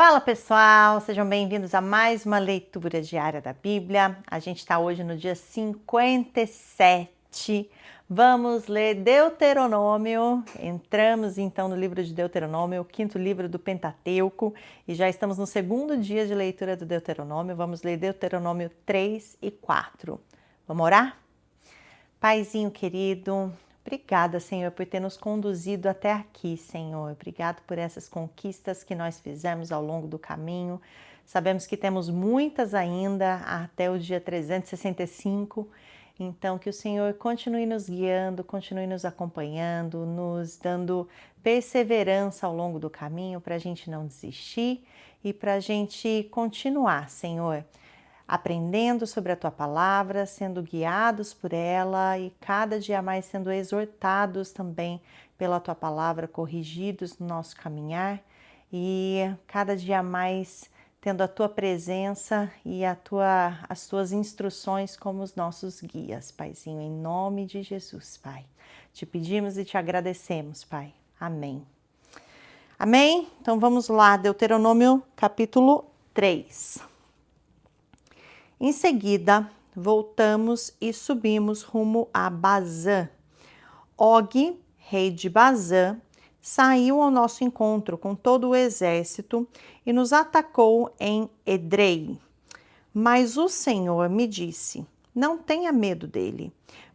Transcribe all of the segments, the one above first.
Fala pessoal, sejam bem-vindos a mais uma leitura diária da Bíblia. A gente está hoje no dia 57. Vamos ler Deuteronômio. Entramos então no livro de Deuteronômio, o quinto livro do Pentateuco, e já estamos no segundo dia de leitura do Deuteronômio. Vamos ler Deuteronômio 3 e 4. Vamos orar? Paizinho querido, obrigada, Senhor, por ter nos conduzido até aqui, Senhor. Obrigado por essas conquistas que nós fizemos ao longo do caminho. Sabemos que temos muitas ainda até o dia 365. Então, que o Senhor continue nos guiando, continue nos acompanhando, nos dando perseverança ao longo do caminho para a gente não desistir e para a gente continuar, Senhor, aprendendo sobre a Tua palavra, sendo guiados por ela e cada dia mais sendo exortados também pela Tua palavra, corrigidos no nosso caminhar e cada dia mais tendo a Tua presença e as Tuas instruções como os nossos guias, Paizinho, em nome de Jesus, Pai. Te pedimos e te agradecemos, Pai. Amém. Amém? Então vamos lá, Deuteronômio capítulo 3. Em seguida, voltamos e subimos rumo a Bazã. Og, rei de Bazã, saiu ao nosso encontro com todo o exército e nos atacou em Edrei. Mas o Senhor me disse: não tenha medo dele,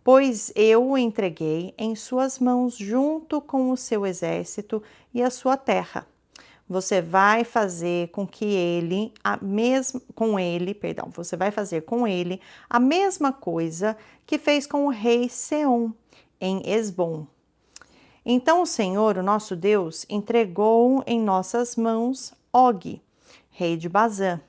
pois eu o entreguei em suas mãos junto com o seu exército e a sua terra. Você vai fazer você vai fazer com ele a mesma coisa que fez com o rei Seom em Hesbom. Então o Senhor, o nosso Deus, entregou em nossas mãos Og, rei de Bazã,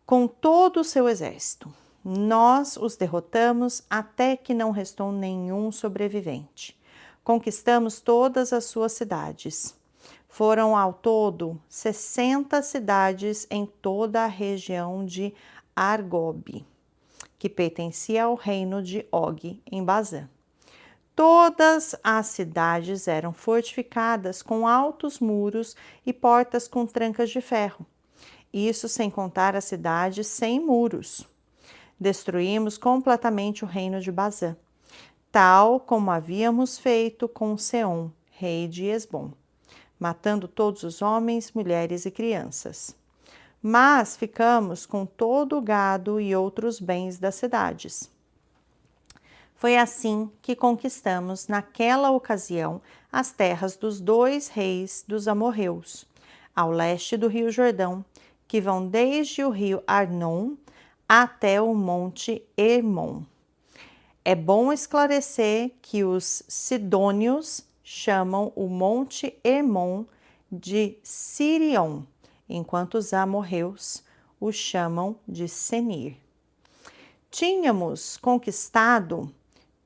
com todo o seu exército. Nós os derrotamos até que não restou nenhum sobrevivente. Conquistamos todas as suas cidades. Foram ao todo 60 cidades em toda a região de Argob, que pertencia ao reino de Og, em Bazã. Todas as cidades eram fortificadas com altos muros e portas com trancas de ferro. Isso sem contar as cidades sem muros. Destruímos completamente o reino de Bazã, tal como havíamos feito com Seom, rei de Hesbom, matando todos os homens, mulheres e crianças. Mas ficamos com todo o gado e outros bens das cidades. Foi assim que conquistamos, naquela ocasião, as terras dos 2 reis dos amorreus, ao leste do rio Jordão, que vão desde o rio Arnon até o monte Hermon. É bom esclarecer que os sidônios chamam o monte Hermon de Sirion, enquanto os amorreus o chamam de Senir. Tínhamos conquistado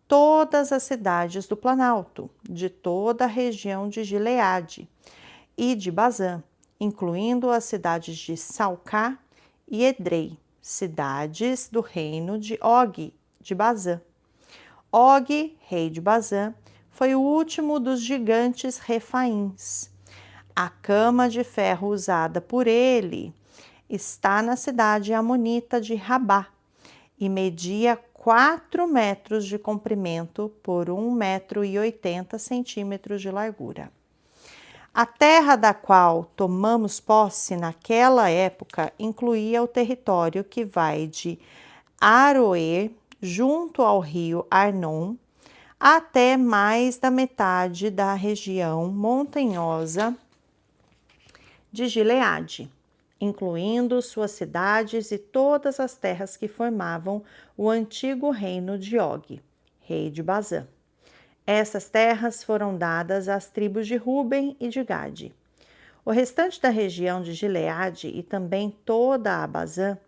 todas as cidades do Planalto, de toda a região de Gileade e de Bazã, incluindo as cidades de Salcá e Edrei, cidades do reino de Og, de Bazã. Og, rei de Bazã, foi o último dos gigantes refaíns. A cama de ferro usada por ele está na cidade amonita de Rabá e media 4 metros de comprimento por 1,80 metros de largura. A terra da qual tomamos posse naquela época incluía o território que vai de Aroer, junto ao rio Arnon, até mais da metade da região montanhosa de Gileade, incluindo suas cidades e todas as terras que formavam o antigo reino de Og, rei de Bazã. Essas terras foram dadas às tribos de Ruben e de Gade. O restante da região de Gileade e também toda a Bazã,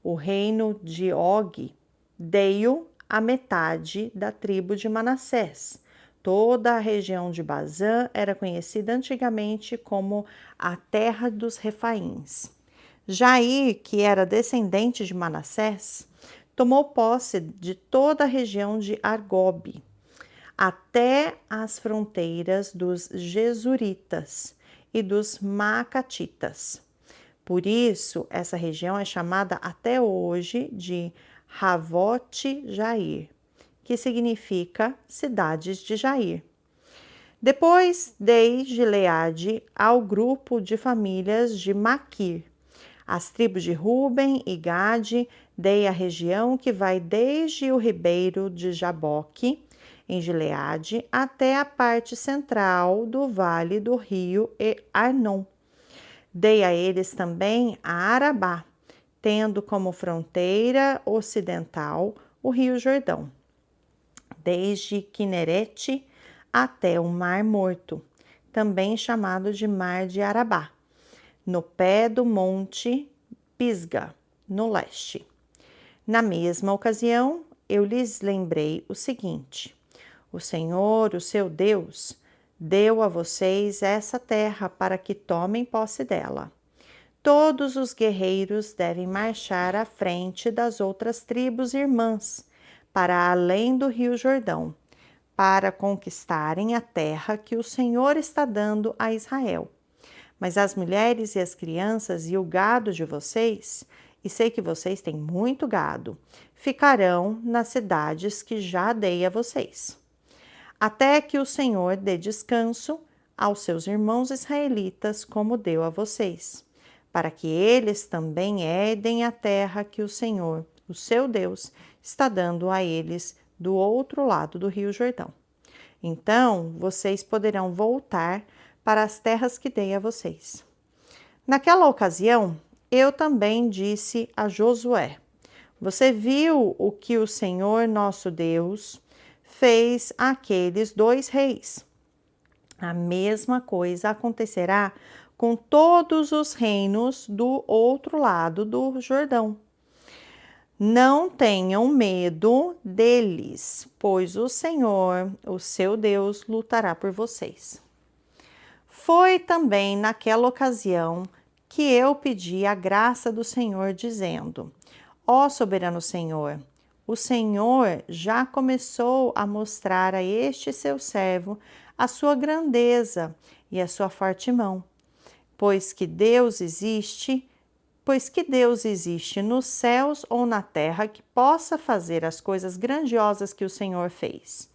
o reino de Og, deu a metade da tribo de Manassés. Toda a região de Bazã era conhecida antigamente como a terra dos Refaíns. Jair, que era descendente de Manassés, tomou posse de toda a região de Argob, até as fronteiras dos Jesuritas e dos Macatitas. Por isso, essa região é chamada até hoje de Havot Jair, que significa cidades de Jair. Depois dei Gileade ao grupo de famílias de Maquir. As tribos de Ruben e Gade dei a região que vai desde o ribeiro de Jaboque, em Gileade, até a parte central do vale do rio Arnon. Dei a eles também a Arabá, tendo como fronteira ocidental o rio Jordão, desde Quinerete até o Mar Morto, também chamado de Mar de Arabá, no pé do monte Pisga, no leste. Na mesma ocasião, eu lhes lembrei o seguinte: o Senhor, o seu Deus, deu a vocês essa terra para que tomem posse dela. Todos os guerreiros devem marchar à frente das outras tribos irmãs, para além do rio Jordão, para conquistarem a terra que o Senhor está dando a Israel. Mas as mulheres e as crianças e o gado de vocês, e sei que vocês têm muito gado, ficarão nas cidades que já dei a vocês, até que o Senhor dê descanso aos seus irmãos israelitas, como deu a vocês, para que eles também herdem a terra que o Senhor, o seu Deus, está dando a eles do outro lado do rio Jordão. Então, vocês poderão voltar para as terras que dei a vocês. Naquela ocasião, eu também disse a Josué: você viu o que o Senhor nosso Deus fez àqueles 2 reis. A mesma coisa acontecerá com todos os reinos do outro lado do Jordão. Não tenham medo deles, pois o Senhor, o seu Deus, lutará por vocês. Foi também naquela ocasião que eu pedi a graça do Senhor, dizendo: ó soberano Senhor, o Senhor já começou a mostrar a este seu servo a sua grandeza e a sua forte mão, pois que Deus existe nos céus ou na terra que possa fazer as coisas grandiosas que o Senhor fez.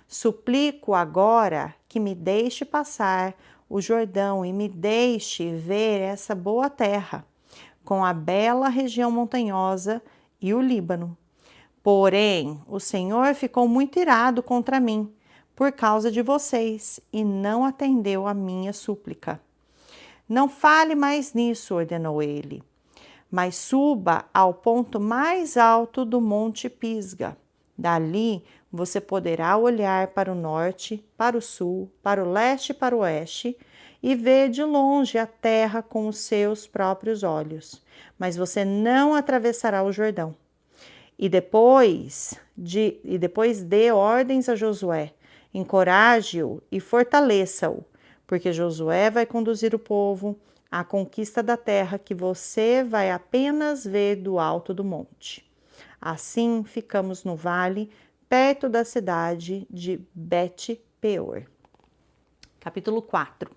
Suplico agora que me deixe passar o Jordão e me deixe ver essa boa terra, com a bela região montanhosa e o Líbano. Porém, o Senhor ficou muito irado contra mim, por causa de vocês, e não atendeu a minha súplica. Não fale mais nisso, ordenou ele, mas suba ao ponto mais alto do Monte Pisga. Dali você poderá olhar para o norte, para o sul, para o leste e para o oeste e ver de longe a terra com os seus próprios olhos. Mas você não atravessará o Jordão. E depois dê ordens a Josué, encoraje-o e fortaleça-o, porque Josué vai conduzir o povo à conquista da terra que você vai apenas ver do alto do monte. Assim ficamos no vale, perto da cidade de Bet-peor. Capítulo 4.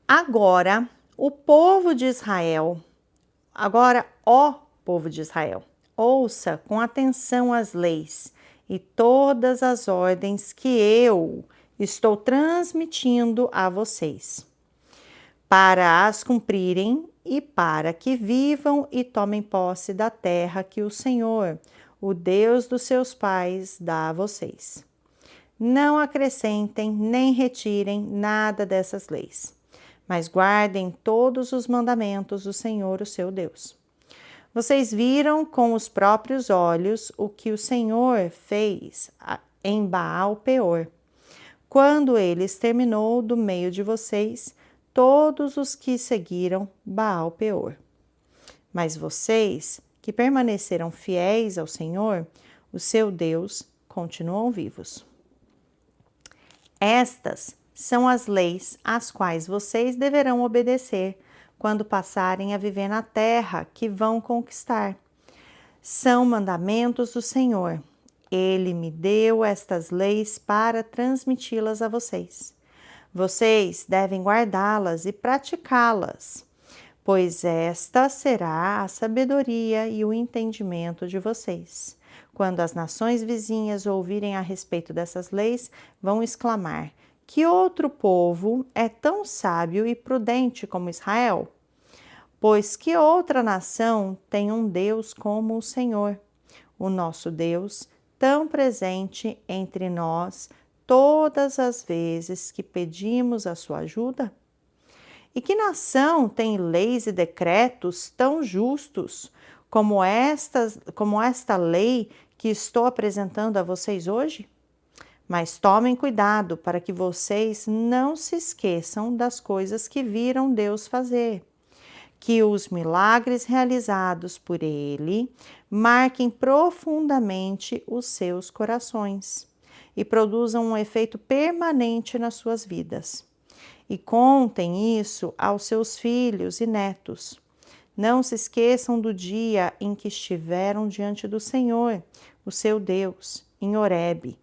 Agora, ó povo de Israel, ouça com atenção as leis e todas as ordens que eu estou transmitindo a vocês, para as cumprirem e para que vivam e tomem posse da terra que o Senhor, o Deus dos seus pais, dá a vocês. Não acrescentem nem retirem nada dessas leis, mas guardem todos os mandamentos do Senhor, o seu Deus. Vocês viram com os próprios olhos o que o Senhor fez em Baal-peor, quando ele exterminou do meio de vocês todos os que seguiram Baal-peor. Mas vocês, que permaneceram fiéis ao Senhor, o seu Deus, continuam vivos. Estas são as leis às quais vocês deverão obedecer quando passarem a viver na terra que vão conquistar. São mandamentos do Senhor. Ele me deu estas leis para transmiti-las a vocês. Vocês devem guardá-las e praticá-las, pois esta será a sabedoria e o entendimento de vocês. Quando as nações vizinhas ouvirem a respeito dessas leis, vão exclamar: que outro povo é tão sábio e prudente como Israel? Pois que outra nação tem um Deus como o Senhor, o nosso Deus, tão presente entre nós todas as vezes que pedimos a sua ajuda? E que nação tem leis e decretos tão justos como esta lei que estou apresentando a vocês hoje? Mas tomem cuidado para que vocês não se esqueçam das coisas que viram Deus fazer, que os milagres realizados por Ele marquem profundamente os seus corações e produzam um efeito permanente nas suas vidas. E contem isso aos seus filhos e netos. Não se esqueçam do dia em que estiveram diante do Senhor, o seu Deus, em Horebe,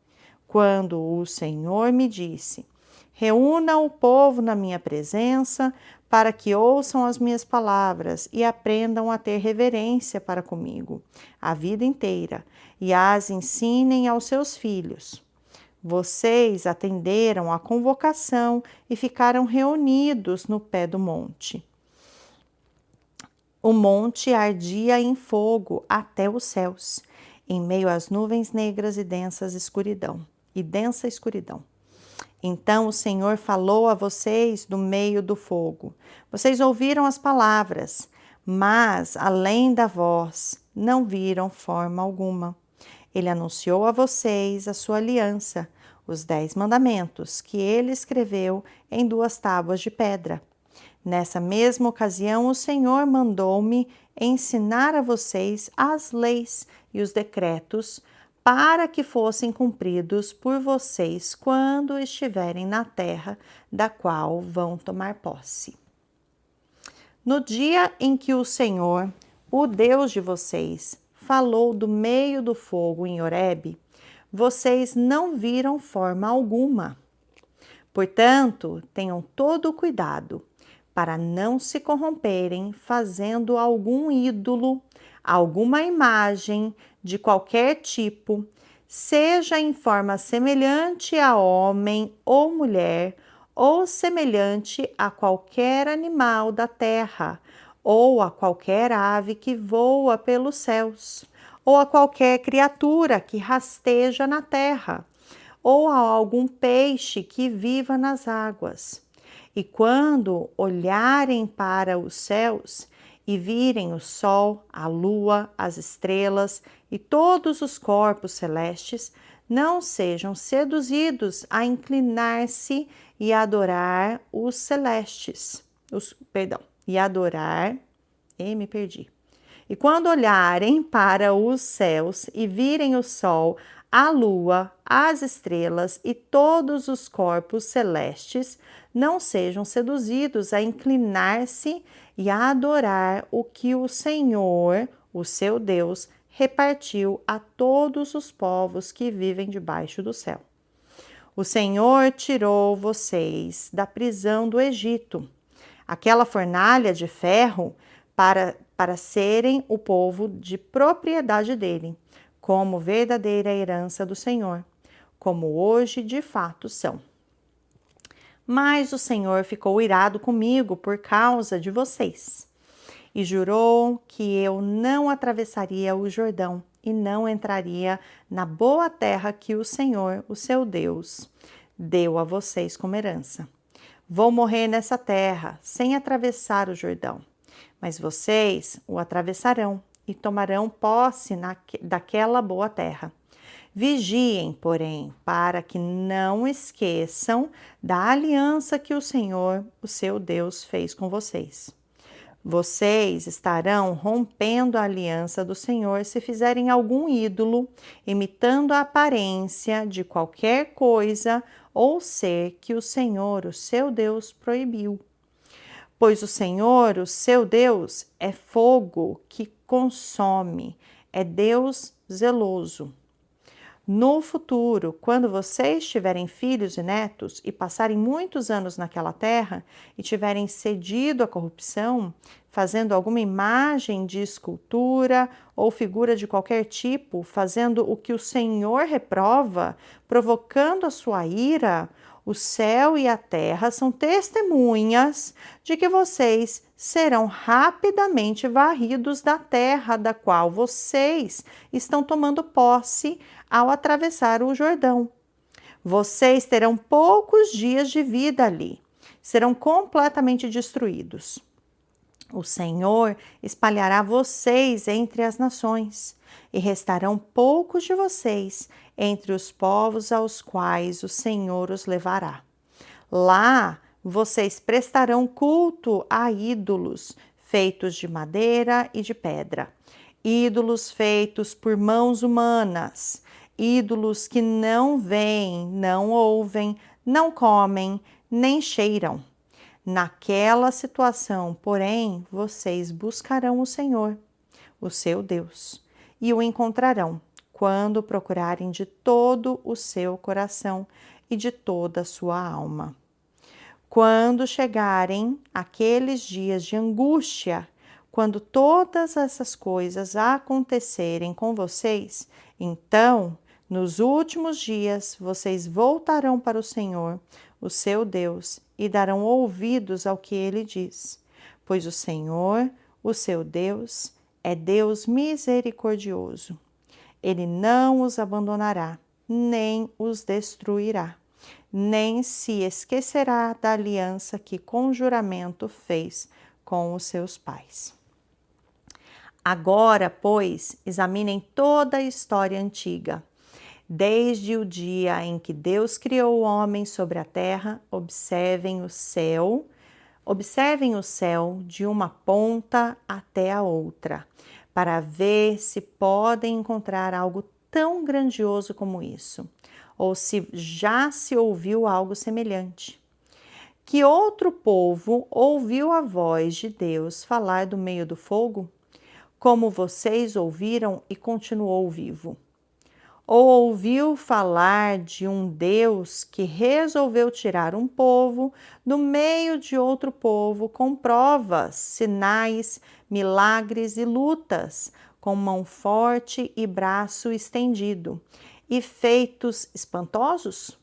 quando o Senhor me disse: reúna o povo na minha presença para que ouçam as minhas palavras e aprendam a ter reverência para comigo a vida inteira e as ensinem aos seus filhos. Vocês atenderam à convocação e ficaram reunidos no pé do monte. O monte ardia em fogo até os céus, em meio às nuvens negras e densa escuridão. Então o Senhor falou a vocês do meio do fogo. Vocês ouviram as palavras, mas além da voz, não viram forma alguma. Ele anunciou a vocês a sua aliança, os 10 mandamentos, que ele escreveu em 2 tábuas de pedra. Nessa mesma ocasião, o Senhor mandou-me ensinar a vocês as leis e os decretos para que fossem cumpridos por vocês quando estiverem na terra da qual vão tomar posse. No dia em que o Senhor, o Deus de vocês, falou do meio do fogo em Horebe, vocês não viram forma alguma. Portanto, tenham todo o cuidado para não se corromperem fazendo algum ídolo, alguma imagem de qualquer tipo, seja em forma semelhante a homem ou mulher, ou semelhante a qualquer animal da terra, ou a qualquer ave que voa pelos céus, ou a qualquer criatura que rasteja na terra, ou a algum peixe que viva nas águas. E quando olharem para os céus e virem o sol, a lua, as estrelas e todos os corpos celestes, não sejam seduzidos a inclinar-se e adorar os celestes. E quando olharem para os céus e virem o sol, a lua, as estrelas e todos os corpos celestes, não sejam seduzidos a inclinar-se e a adorar o que o Senhor, o seu Deus, repartiu a todos os povos que vivem debaixo do céu. O Senhor tirou vocês da prisão do Egito, aquela fornalha de ferro para serem o povo de propriedade dele, como verdadeira herança do Senhor, como hoje de fato são. Mas o Senhor ficou irado comigo por causa de vocês, e jurou que eu não atravessaria o Jordão e não entraria na boa terra que o Senhor, o seu Deus, deu a vocês como herança. Vou morrer nessa terra, sem atravessar o Jordão, mas vocês o atravessarão e tomarão posse daquela boa terra. Vigiem, porém, para que não esqueçam da aliança que o Senhor, o seu Deus, fez com vocês. Vocês estarão rompendo a aliança do Senhor se fizerem algum ídolo, imitando a aparência de qualquer coisa ou ser que o Senhor, o seu Deus, proibiu. Pois o Senhor, o seu Deus, é fogo que consome, é Deus zeloso. No futuro, quando vocês tiverem filhos e netos e passarem muitos anos naquela terra e tiverem cedido à corrupção, fazendo alguma imagem de escultura ou figura de qualquer tipo, fazendo o que o Senhor reprova, provocando a sua ira, o céu e a terra são testemunhas de que vocês serão rapidamente varridos da terra da qual vocês estão tomando posse ao atravessar o Jordão. Vocês terão poucos dias de vida ali, serão completamente destruídos. O Senhor espalhará vocês entre as nações, e restarão poucos de vocês entre os povos aos quais o Senhor os levará. Lá vocês prestarão culto a ídolos feitos de madeira e de pedra, ídolos feitos por mãos humanas, ídolos que não veem, não ouvem, não comem, nem cheiram. Naquela situação, porém, vocês buscarão o Senhor, o seu Deus, e o encontrarão quando procurarem de todo o seu coração e de toda a sua alma. Quando chegarem aqueles dias de angústia, quando todas essas coisas acontecerem com vocês, então, nos últimos dias, vocês voltarão para o Senhor, o seu Deus, e darão ouvidos ao que ele diz. Pois o Senhor, o seu Deus, é Deus misericordioso. Ele não os abandonará, nem os destruirá, nem se esquecerá da aliança que com juramento fez com os seus pais. Agora, pois, examinem toda a história antiga. Desde o dia em que Deus criou o homem sobre a terra, observem o céu de uma ponta até a outra, para ver se podem encontrar algo tão grandioso como isso, ou se já se ouviu algo semelhante. Que outro povo ouviu a voz de Deus falar do meio do fogo, como vocês ouviram e continuou vivo? Ou ouviu falar de um Deus que resolveu tirar um povo do meio de outro povo com provas, sinais, milagres e lutas, com mão forte e braço estendido, e feitos espantosos?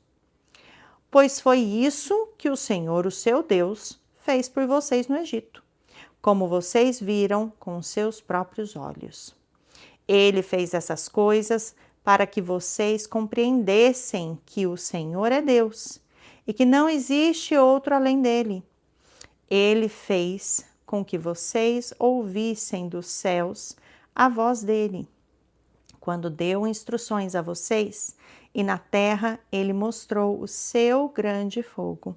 Pois foi isso que o Senhor, o seu Deus, fez por vocês no Egito, como vocês viram com seus próprios olhos. Ele fez essas coisas para que vocês compreendessem que o Senhor é Deus e que não existe outro além dele. Ele fez com que vocês ouvissem dos céus a voz dele, quando deu instruções a vocês, e na terra ele mostrou o seu grande fogo.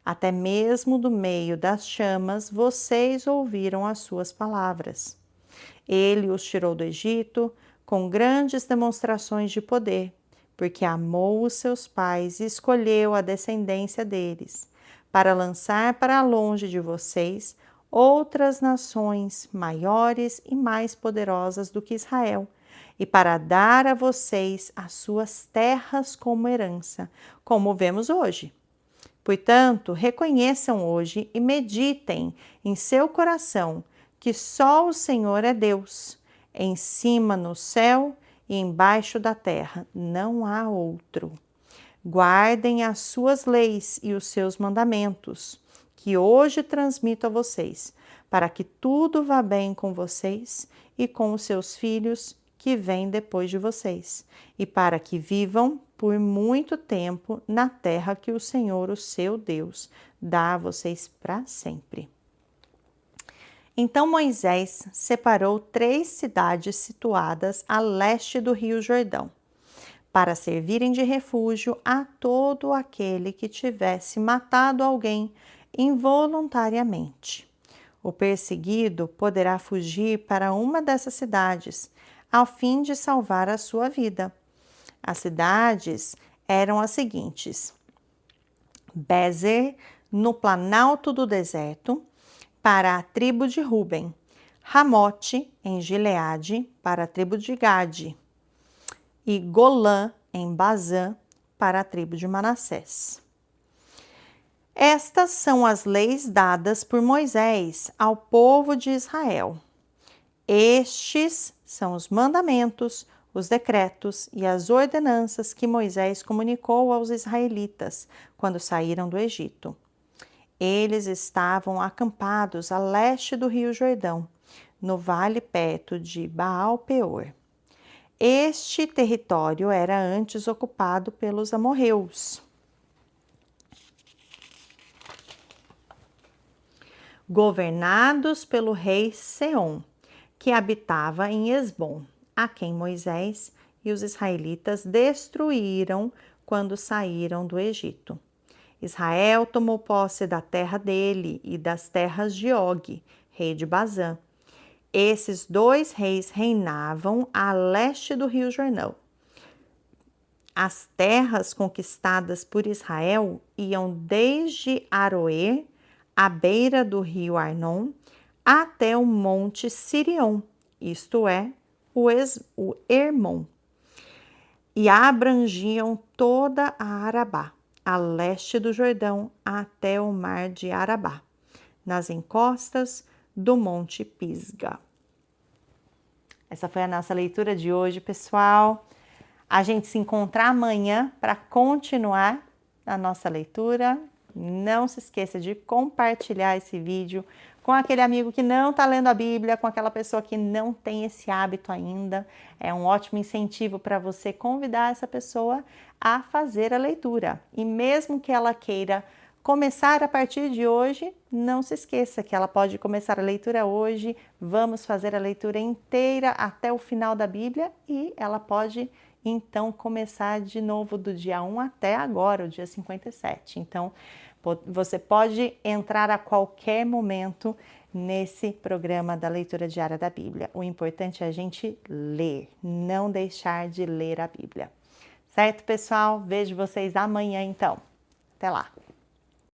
Até mesmo do meio das chamas vocês ouviram as suas palavras. Ele os tirou do Egito com grandes demonstrações de poder, porque amou os seus pais e escolheu a descendência deles, para lançar para longe de vocês outras nações maiores e mais poderosas do que Israel, e para dar a vocês as suas terras como herança, como vemos hoje. Portanto, reconheçam hoje e meditem em seu coração que só o Senhor é Deus. Em cima no céu e embaixo da terra não há outro. Guardem as suas leis e os seus mandamentos, que hoje transmito a vocês, para que tudo vá bem com vocês e com os seus filhos que vêm depois de vocês, e para que vivam por muito tempo na terra que o Senhor, o seu Deus, dá a vocês para sempre. Então Moisés separou 3 cidades situadas a leste do rio Jordão, para servirem de refúgio a todo aquele que tivesse matado alguém involuntariamente. O perseguido poderá fugir para uma dessas cidades, a fim de salvar a sua vida. As cidades eram as seguintes: Bezer, no planalto do deserto, para a tribo de Ruben; Ramote, em Gileade, para a tribo de Gade; e Golã, em Bazã, para a tribo de Manassés. Estas são as leis dadas por Moisés ao povo de Israel. Estes são os mandamentos, os decretos e as ordenanças que Moisés comunicou aos israelitas quando saíram do Egito. Eles estavam acampados a leste do rio Jordão, no vale perto de Baal-Peor. Este território era antes ocupado pelos amorreus. Governados pelo rei Seom, que habitava em Esbom, a quem Moisés e os israelitas destruíram quando saíram do Egito. Israel tomou posse da terra dele e das terras de Og, rei de Bazã. Esses dois reis reinavam a leste do rio Jordão. As terras conquistadas por Israel iam desde Aroer, à beira do rio Arnon, até o monte Sirion, isto é, o Hermon, e abrangiam toda a Arabá, a leste do Jordão até o mar de Arabá, nas encostas do monte Pisga. Essa foi a nossa leitura de hoje, pessoal. A gente se encontra amanhã para continuar a nossa leitura. Não se esqueça de compartilhar esse vídeo com aquele amigo que não está lendo a Bíblia, com aquela pessoa que não tem esse hábito ainda. É um ótimo incentivo para você convidar essa pessoa a fazer a leitura. E mesmo que ela queira começar a partir de hoje, não se esqueça que ela pode começar a leitura hoje. Vamos fazer a leitura inteira até o final da Bíblia e ela pode então começar de novo do dia 1 até agora, o dia 57. Então, você pode entrar a qualquer momento nesse programa da leitura diária da Bíblia. O importante é a gente ler, não deixar de ler a Bíblia. Certo, pessoal? Vejo vocês amanhã, então. Até lá!